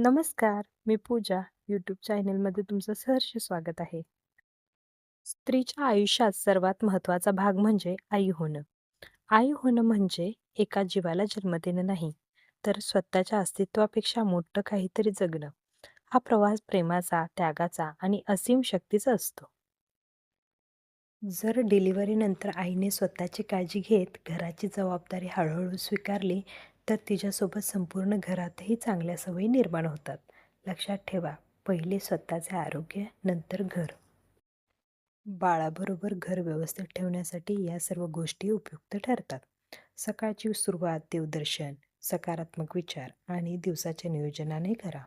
नमस्कार, मी पूजा. यूट्यूब चॅनलमध्ये तुमचं सहर्ष स्वागत आहे. स्त्रीच्या आयुष्यात सर्वात महत्त्वाचा भाग म्हणजे आई होणं. आई होणं म्हणजे एका जीवाला जन्म देणं नाही, तर स्वतःच्या अस्तित्वापेक्षा मोठं काहीतरी जगणं. हा प्रवास प्रेमाचा, त्यागाचा आणि असीम शक्तीचा असतो. जर डिलिव्हरीनंतर आईने स्वतःची काळजी घेत घराची जबाबदारी हळूहळू स्वीकारली, तर तिच्यासोबत संपूर्ण घरातही चांगल्या सवयी निर्माण होतात. लक्षात ठेवा, पहिले स्वतःचे आरोग्य, नंतर घर. बाळाबरोबर घर व्यवस्थित ठेवण्यासाठी या सर्व गोष्टी उपयुक्त ठरतात. सकाळची सुरुवात देवदर्शन, सकारात्मक विचार आणि दिवसाच्या नियोजनाने करा.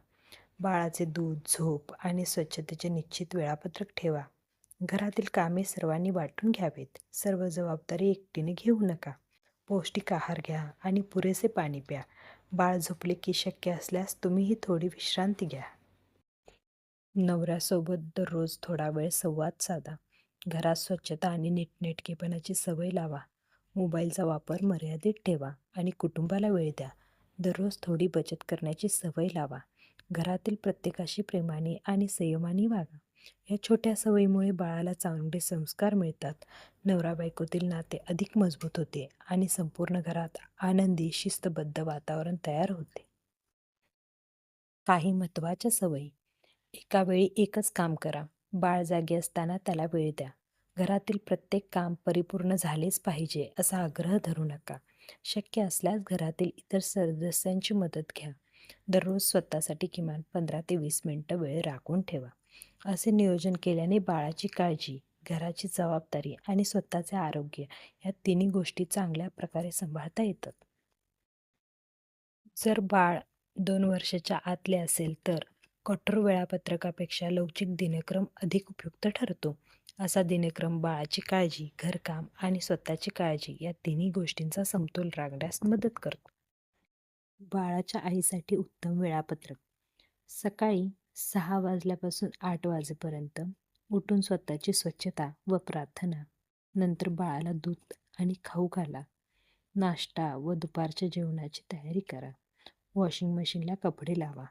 बाळाचे दूध, झोप आणि स्वच्छतेचे निश्चित वेळापत्रक ठेवा. घरातील कामे सर्वांनी वाटून घ्यावेत. सर्व जबाबदारी एकटीने घेऊ नका. पौष्टिक आहार घ्या आणि पुरेसे पाणी प्या. बाळ झोपले की शक्य असल्यास तुम्हीही थोडी विश्रांती घ्या. नवऱ्यासोबत दररोज थोडा वेळ संवाद साधा. घरात स्वच्छता आणि नीटनेटकेपणाची सवय लावा. मोबाईलचा वापर मर्यादित ठेवा आणि कुटुंबाला वेळ द्या. दररोज थोडी बचत करण्याची सवय लावा. घरातील प्रत्येकाशी प्रेमाने आणि संयमाने वागा. या छोट्या सवयीमुळे बाळाला चांगले संस्कार मिळतात. नवरा बायकोतील नाते अधिक मजबूत होते आणि संपूर्ण घरात आनंदी शिस्तबद्ध वातावरण तयार होते. काही महत्त्वाच्या सवयी. एका वेळी एकच काम करा. बाळ जागे असताना त्याला वेळ द्या. घरातील प्रत्येक काम परिपूर्ण झालेच पाहिजे असा आग्रह धरू नका. शक्य असल्यास घरातील इतर सदस्यांची मदत घ्या. दररोज स्वतःसाठी किमान 15 ते 20 मिनिटं वेळ राखून ठेवा. असे नियोजन केल्याने बाळाची काळजी, घराची जबाबदारी आणि स्वतःचे आरोग्य या तिन्ही गोष्टी चांगल्या प्रकारे सांभाळता येतात. जर बाळ 2 वर्षाच्या आतले असेल तर कठोर वेळापत्रकापेक्षा लवचिक दिनक्रम अधिक उपयुक्त ठरतो. असा दिनक्रम बाळाची काळजी, घरकाम आणि स्वतःची काळजी या तिन्ही गोष्टींचा समतोल राखण्यास मदत करतो. बाळाच्या आईसाठी उत्तम वेळापत्रक. सकाळी 6 वाजल्यापासून 8 वाजेपर्यंत उठून स्वतःची स्वच्छता व प्रार्थना. नंतर बाळाला दूध आणि खाऊ घाला. नाश्ता व दुपारच्या जेवणाची तयारी करा. वॉशिंग मशीनला कपडे लावा.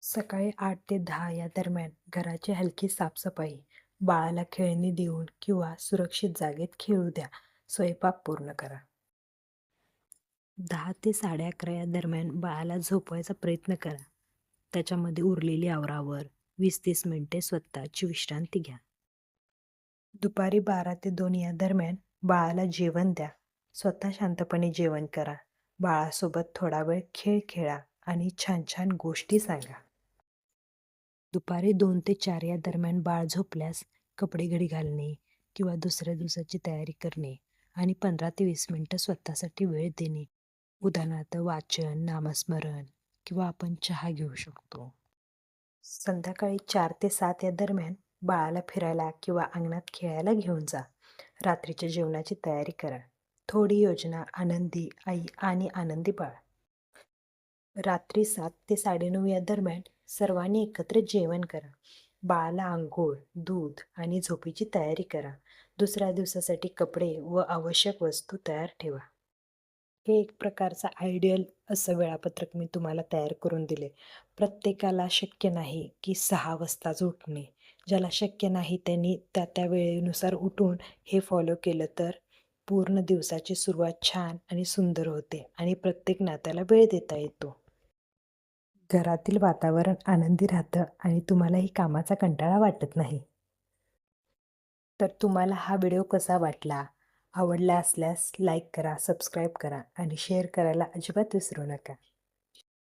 सकाळी 8 ते 10 या दरम्यान घराची हलकी साफसफाई. बाळाला खेळणी देऊन किंवा सुरक्षित जागेत खेळू द्या. स्वयंपाक पूर्ण करा. 10 ते 11:30 या दरम्यान बाळाला झोपवायचा प्रयत्न करा. त्याच्यामध्ये उरलेली आवरावर 20-30 मिनिटे स्वतःची विश्रांती घ्या. दुपारी 12 ते 2 या दरम्यान बाळाला जेवण द्या. स्वतः शांतपणे जेवण करा. बाळासोबत थोडा वेळ खेळ खेळा आणि छान छान गोष्टी सांगा. दुपारी 2 ते 4 या दरम्यान बाळ झोपल्यास कपडे घडी घालणे किंवा दुसऱ्या दिवसाची तयारी करणे आणि 15 ते 20 मिनिटं स्वतःसाठी वेळ देणे. उदाहरणार्थ वाचन, नामस्मरण किंवा आपण चहा घेऊ शकतो. संध्याकाळी 4 ते 7 या दरम्यान बाळाला फिरायला किंवा अंगणात खेळायला घेऊन जा. रात्रीच्या जेवणाची तयारी करा. थोडी योजना, आनंदी आई आणि आनंदी बाळ. रात्री 7 ते 9:30 या दरम्यान सर्वांनी एकत्र जेवण करा. बाळाला अंघोळ, दूध आणि झोपेची तयारी करा. दुसऱ्या दिवसासाठी कपडे व आवश्यक वस्तू तयार ठेवा. हे एक प्रकारचं आयडियल असं वेळापत्रक मी तुम्हाला तयार करून दिले. प्रत्येकाला शक्य नाही की 6 वाजताच उठणे. ज्याला शक्य नाही त्यांनी त्या त्या वेळेनुसार उठून हे फॉलो केलं तर पूर्ण दिवसाची सुरुवात छान आणि सुंदर होते आणि प्रत्येक नात्याला वेळ देता येतो. घरातील वातावरण आनंदी राहतं आणि तुम्हालाही कामाचा कंटाळा वाटत नाही. तर तुम्हाला हा व्हिडिओ कसा वाटला? आवडला असल्यास लाईक करा, सबस्क्राईब करा आणि शेअर करायला अजिबात विसरू नका.